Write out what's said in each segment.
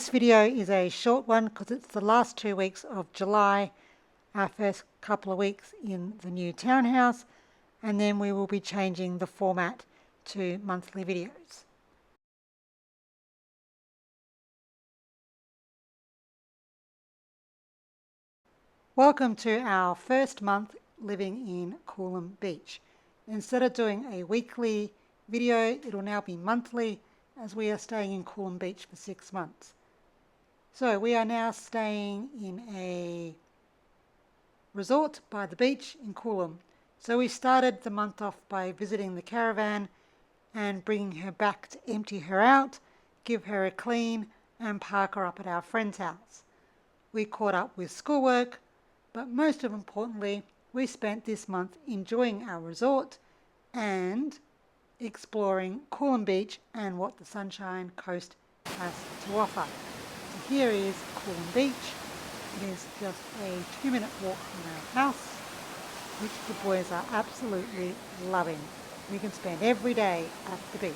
This video is a short one because it's the last 2 weeks of July, our first couple of weeks in the new townhouse, and then we will be changing the format to monthly videos. Welcome to our first month living in Coolum Beach. Instead of doing a weekly video, it'll now be monthly as we are staying in Coolum Beach for 6 months. So we are now staying in a resort by the beach in Coolum. So we started the month off by visiting the caravan and bringing her back to empty her out, give her a clean and park her up at our friend's house. We caught up with schoolwork, but most importantly, we spent this month enjoying our resort and exploring Coolum Beach and what the Sunshine Coast has to offer. So here is Coolum Beach. It is just a 2-minute walk from our house, which the boys are absolutely loving. We can spend every day at the beach.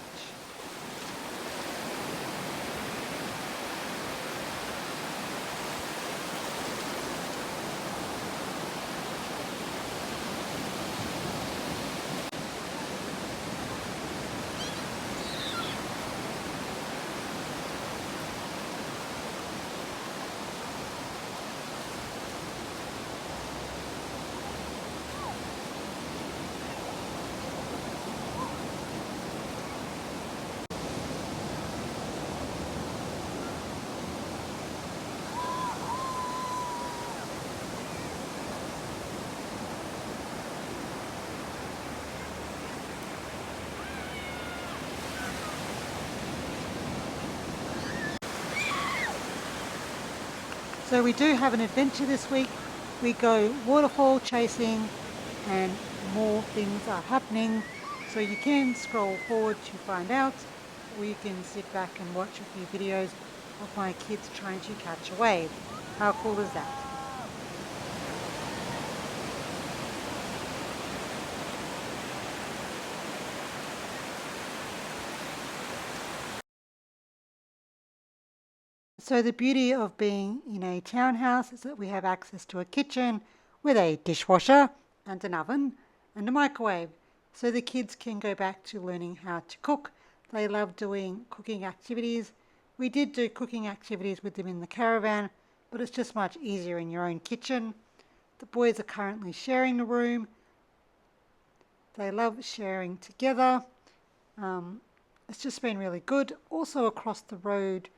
So we do have an adventure this week. We go waterfall chasing and more things are happening. So you can scroll forward to find out, or you can sit back and watch a few videos of my kids trying to catch a wave. How cool is that? So the beauty of being in a townhouse is that we have access to a kitchen with a dishwasher and an oven and a microwave. So the kids can go back to learning how to cook. They love doing cooking activities. We did do cooking activities with them in the caravan, but it's just much easier in your own kitchen. The boys are currently sharing the room. They love sharing together. It's just been really good. Also across the road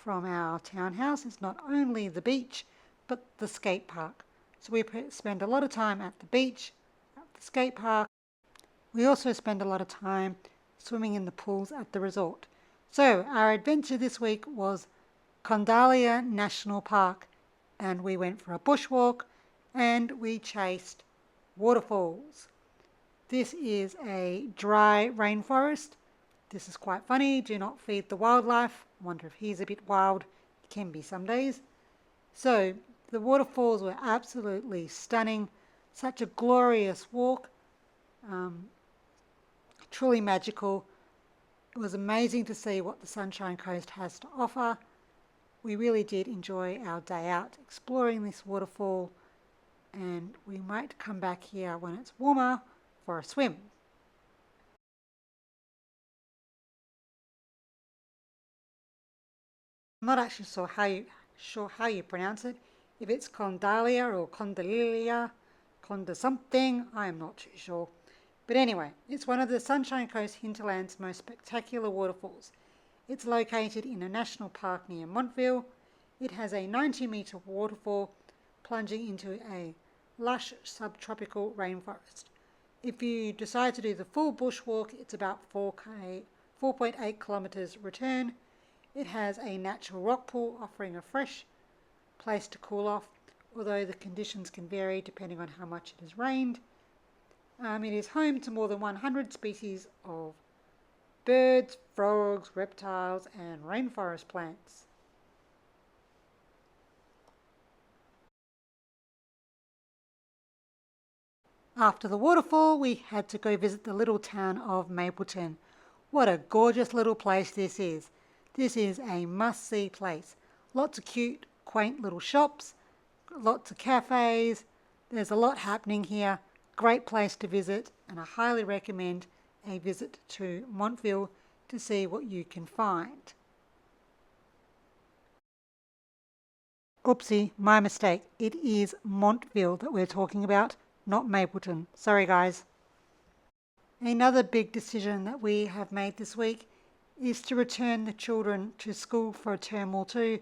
from our townhouse is not only the beach, but the skate park. So we spend a lot of time at the beach, at the skate park. We also spend a lot of time swimming in the pools at the resort. So our adventure this week was Kondalilla National Park, and we went for a bushwalk and we chased waterfalls. This is a dry rainforest. This is quite funny. Do not feed the wildlife. I wonder if he's a bit wild. He can be some days. So the waterfalls were absolutely stunning. Such a glorious walk. Truly magical. It was amazing to see what the Sunshine Coast has to offer. We really did enjoy our day out exploring this waterfall, and we might come back here when it's warmer for a swim. I'm not actually sure how you pronounce it. If it's Kondalilla or Kondalilla, Konda something, I am not too sure. But anyway, it's one of the Sunshine Coast hinterland's most spectacular waterfalls. It's located in a national park near Montville. It has a 90-metre waterfall plunging into a lush subtropical rainforest. If you decide to do the full bushwalk, it's about 4.8 kilometres return. It has a natural rock pool offering a fresh place to cool off, although the conditions can vary depending on how much it has rained. It is home to more than 100 species of birds, frogs, reptiles and rainforest plants. After the waterfall, we had to go visit the little town of Mapleton. What a gorgeous little place this is. This is a must-see place. Lots of cute, quaint little shops, lots of cafes. There's a lot happening here. Great place to visit, and I highly recommend a visit to Montville to see what you can find. Oopsie, my mistake. It is Montville that we're talking about, not Mapleton. Sorry, guys. Another big decision that we have made this week is to return the children to school for a term or two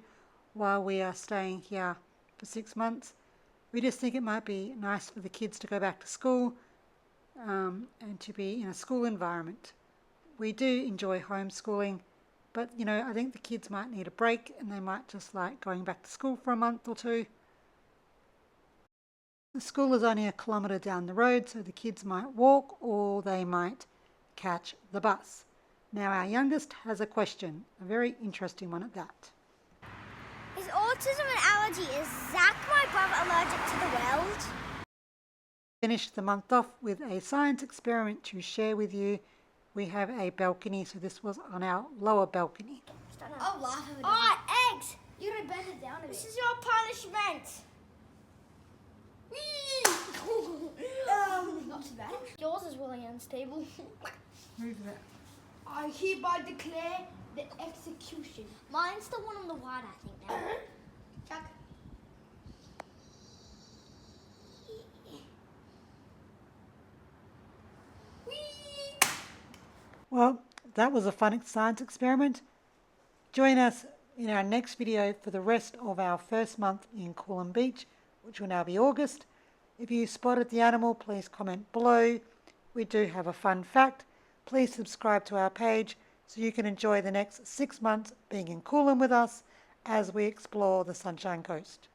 while we are staying here for 6 months. We just think it might be nice for the kids to go back to school and to be in a school environment. We do enjoy homeschooling, but I think the kids might need a break and they might just like going back to school for a month or two. The school is only 1 kilometre down the road, so the kids might walk or they might catch the bus. Now our youngest has a question, a very interesting one at that. Is autism an allergy? Is Zach, my brother, allergic to the world? Finish the month off with a science experiment to share with you. We have a balcony, so this was on our lower balcony. I'll laugh at it. Oh, eggs! You gotta bend it down a bit. This is your punishment. Not too bad. Yours is really unstable. Move that. I hereby declare the execution. Mine's the one on the right, I think, now. Chuck. Well, that was a fun science experiment. Join us in our next video for the rest of our first month in Coolum Beach, which will now be August. If you spotted the animal, please comment below. We do have a fun fact. Please subscribe to our page so you can enjoy the next 6 months being in Coolum with us as we explore the Sunshine Coast.